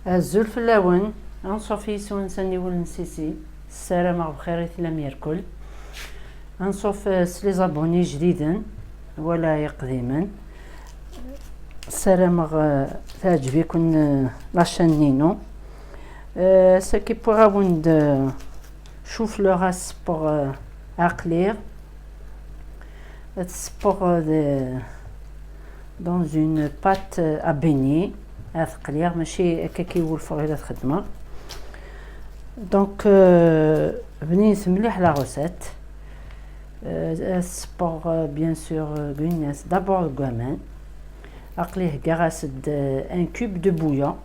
الزلفلاون غنصوفي سونساني ولنسيسي السلامة بخير لم يركل غنصوف سلي زابوني جديدا ولا قديما السلامة تعجبكم لاشين نينو ce qui pourra vous chou-fleur pour aclair pour dans une pâte à beignet أثقليها ماشي هكا كيولفوا غير الخدمه دونك بنيت مليح لا غوسيت سبور بيان سور غونياس دابور الكوامان اقليه كاع غاسد ان كوب دو بويون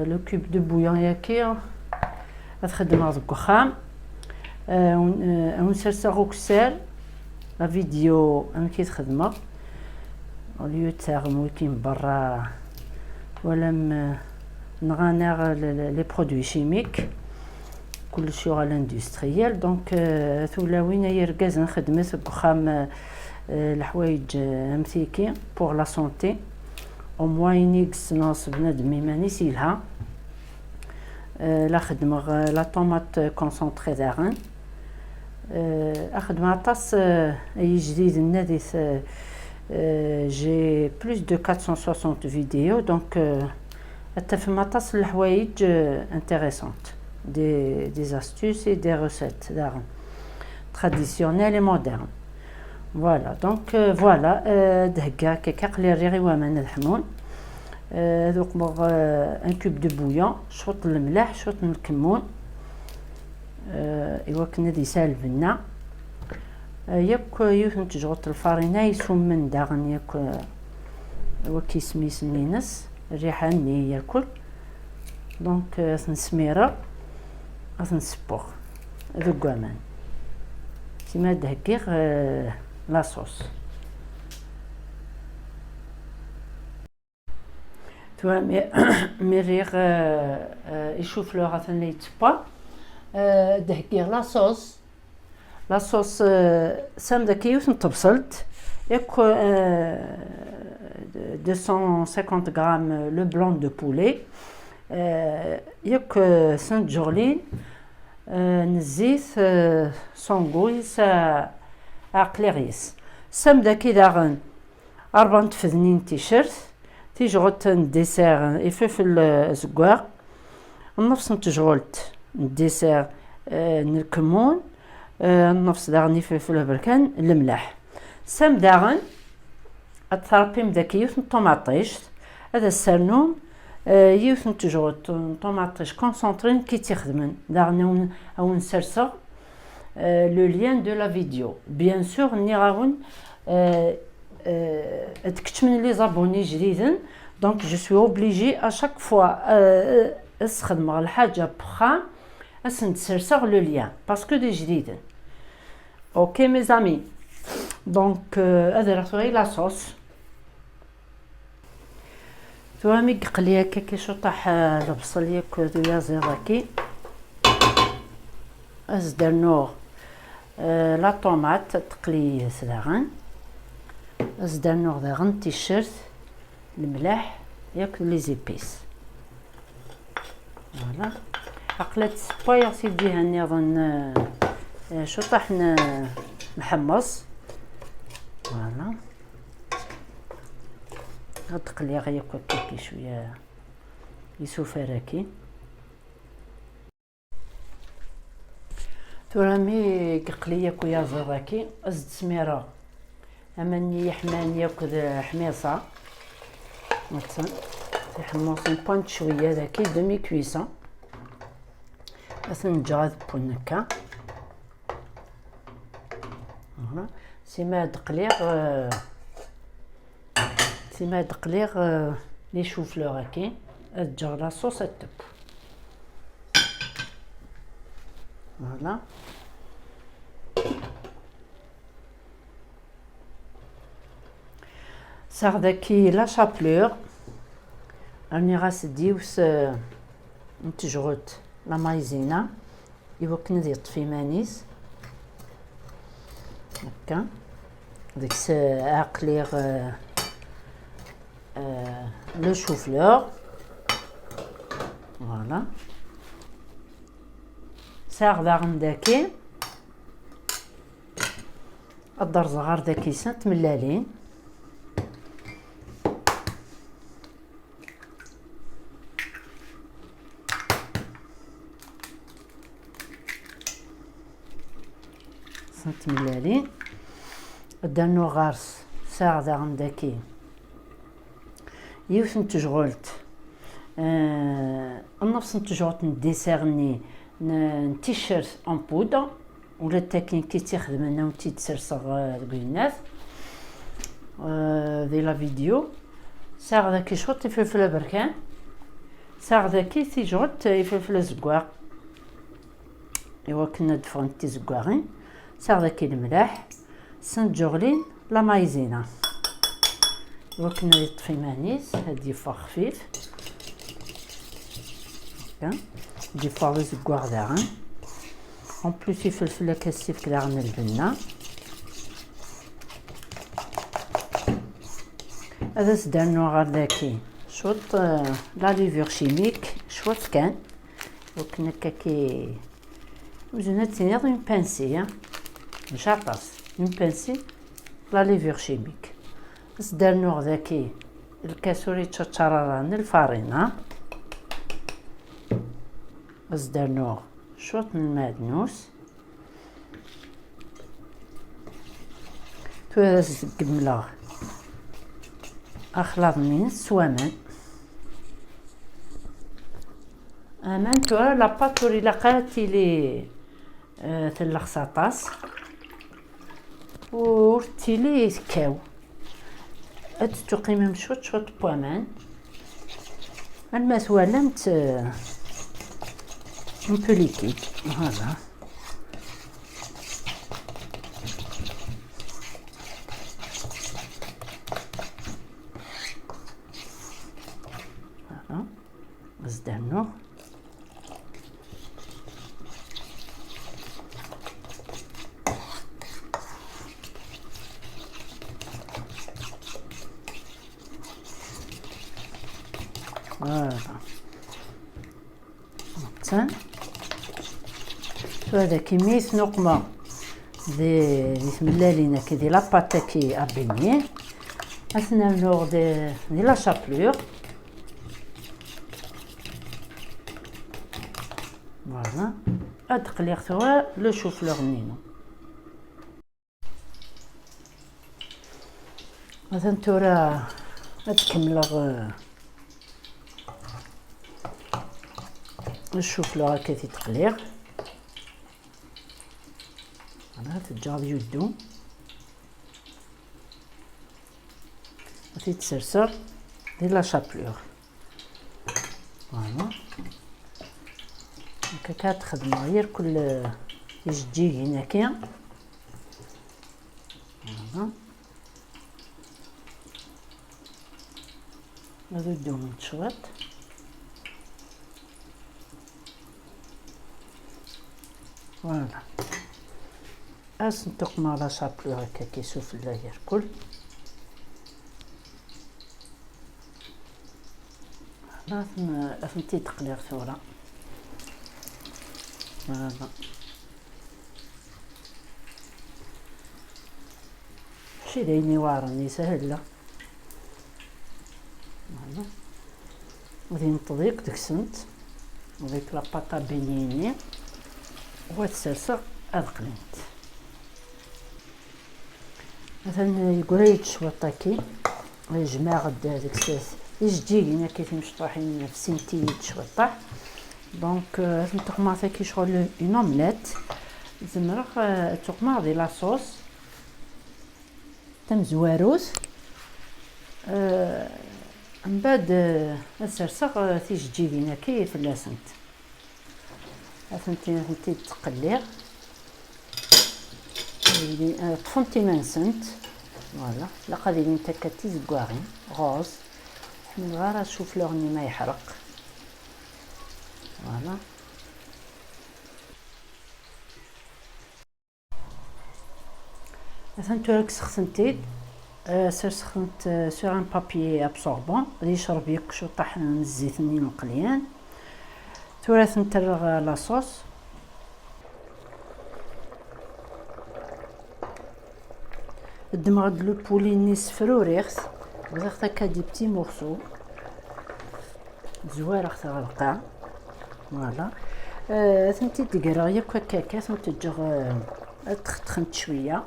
لو كوب دو بويون ياكي غتخدم هذاك الخام ونسرسغو كسال لا فيديو انا كيتخدمها اوليو تاغمو كيم برا ولم نغانيغ لي برودوي شيميك كلشي على الاندستريال دونك ثولاوين يركز نخدمت بخام الحوايج امثيكي بور لا سونتي او موين يكس ناس بنادم ماني سيلها لا خدمه لا طوماط كونسونطري داغن اخدم طاس اي جديد الناديث j'ai plus de 460 vidéos donc تفهم طاس الحوايج intéressantes des astuces et des recettes d'art traditionnelles et modernes voilà donc voilà دهكا كيقلي الريغي ومن الحمون ذوق بغ ان كوب دو بويون شوط الملح شوط الكمون ايوا كنا دي سالفنا ياك يوثن تجغط الفارينه يسمن داغن ياك وكيسمي سمينس الريحه ني ياكل دونك نسميره غنسبوغ ذو كوامان سيما دهكيغ لا صوص توا ميريغ يشوف لو غاثن لي تبا دهكيغ لا صوص لا صوص سامده كيوث نطبسلت ياك 250 غرام لو بلون دو بولي ياك سانت جورلين نزيت صونغويس اقليغيس سامده كي داغن 4 تفذنين تيشيرت تيجغط الديسير يفلفل زكواغ النفس نتجغلت الديسير الكمون النفس داغن يفلفل بركان الملح سام داغن الثربيم داك يوث طوماطيش هذا السرنوم يوث نتجغط طوماطيش كونسونطرين كي تخدمن داغن او نسرسغ لو لين دو لا فيديو بيان سور ني غاون تكتشمن لي زابوني جديدين دونك جو سوي اوبليجي ا شاك فوا اسخدم الحاجه بخام اسنسرسغ لو لين باسكو دي جديدين اوكي مي زامي دونك هذا راه لا صوص توامي قليه كي شطح البصل ياك يا زيراكي ازدرنوغ لا طوماط تقلي سداغن ازدرنوغ داغن تيشيرت الملح ياك لي زيبيس فوالا عقلت سبايغ سيدي هاني اظن شطح نحمص فوالا غتقلي غير كي شويه يسوفراكي تورامي قليه كويا زراكي ازد سميره اماني يحمان ياكل حميصه مثلا يحمص بونت شويه داكي دمي كويسون اثن جاد بونكا فوالا سيما دقليغ لي شوفلور هاكي تجر لا صوص التب فوالا صار داكي لا شابلور راني غاسديوس نتجغط لا مايزينا يوك ندير طفي مانيس هكا ديك عقليغ لو شوفلور فوالا ساغ داغن داكي الدار صغار داكي سنت ملالين سنت ملالين دانو غارس ساغ داغن داكي يوثن تشغلت النفس تشغلت نديسيرني نتيشيرت اون بودر ولا تاكين كي تخدم انا ونتي تسرسغ الكيناث دي لا فيديو ساغ داكي شغلت الفلفل بركان ساغ داكي تيجغلت الفلفل زكواق ايوا كنا دفغن تي زكواغين ساغ داكي الملاح سنت جوغلين لا مايزينا ايوا كنا يطفي مانيس هادي فا خفيف هكا دي فا زكواغ داغن اون بلوس الفلفله كاسيف كدا غن البنه هذا سدانو غير داكي شوط لا ليفور شيميك شوط كان وكنا كاكي وزنا تينيض اون بانسي مش عطاس اون بانسي لا ليفور شيميك سدانو داكي الكاسوري تشاراران الفارينه سدانو شوط من المعدنوس توارس القملة أخلاط من سوامان أمان تورا لاباطوري لقاتي لي تلخصاطاس ورتيلي كاو أتتقيم شوط بوامان الماس ولمت un peu liquide, voilà. Voilà, زدانو voilà. مثلا هذا كمية نقمة دي ملالين كي لاباطا كي ابيني اثنا نوغ دي لا شابلور فوالا ادقليغ توا لو شوفلور نينو مثلا تورا اتكملغ الشوفلور هكا تيتقليغ أنا تجار يدو وتيتسرسر دي لا شابلور فوالا هكا كتخدم غير كل يجي هناكيا فوالا هادو يدو من تشوط فوالا أسنتق مع لا شابلور هكا كيسوفلا يركل أثنتي تقليغ ثورة فوالا ماشي دايني واعرني سهلة فوالا غادي نطبيق ديك وديك لاباطا بينيني وتسلسق أدقلنت مثلا يقول شوطاكي يجمع غدا ديك الساس يجينا كيف مشطوحين في سنتي شوطاح دونك نتقمع كي شغل اون اومليت زمرخ تقمع دي لاصوص تم زواروس من بعد السرسق تيجينا كيف لاسنت أثنتي تقليغ طفنتي مانسنت فوالا لا قادرين نتا كتيزكواغين غوز من غير شوف لوني ما يحرق فوالا مثلا تورك سخنتيد سخنت سور ان بابي ابسوربون غادي يشرب يك شو طاح من الزيت ني مقليان ثلاث نترغ لاصوص. دمغد لو بولي نيس فروريغس بزاف هكا دي بتي مورسو زوار اختار القاع. فوالا ثمتي دقرا ياك هكاكا ثم تجغ تخنت شويه.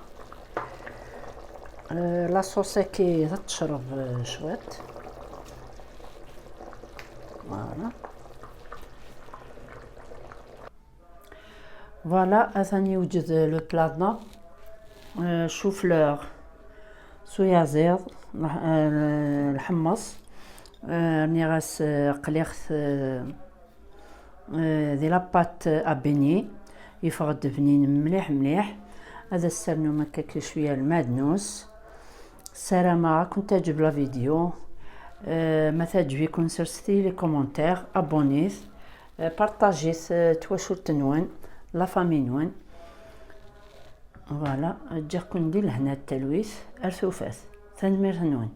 لاصوص كي تشرب شويت. فوالا ثاني يوجد لو بلادنا شو فلور صويا زيض الحمص راني غاس قليخت دي لاباط ابيني يفغد بنين مليح مليح. هذا السرنوم هكاك شويه المعدنوس. السلامة كنت تعجب لا فيديو ما تعجبكم سرستي لي كومونتير ابونيت بارطاجيت تواشر تنوان لا فامي نوان. فوالا جاكم ندير لهنا التلويث ارثوفات تنمير نوان.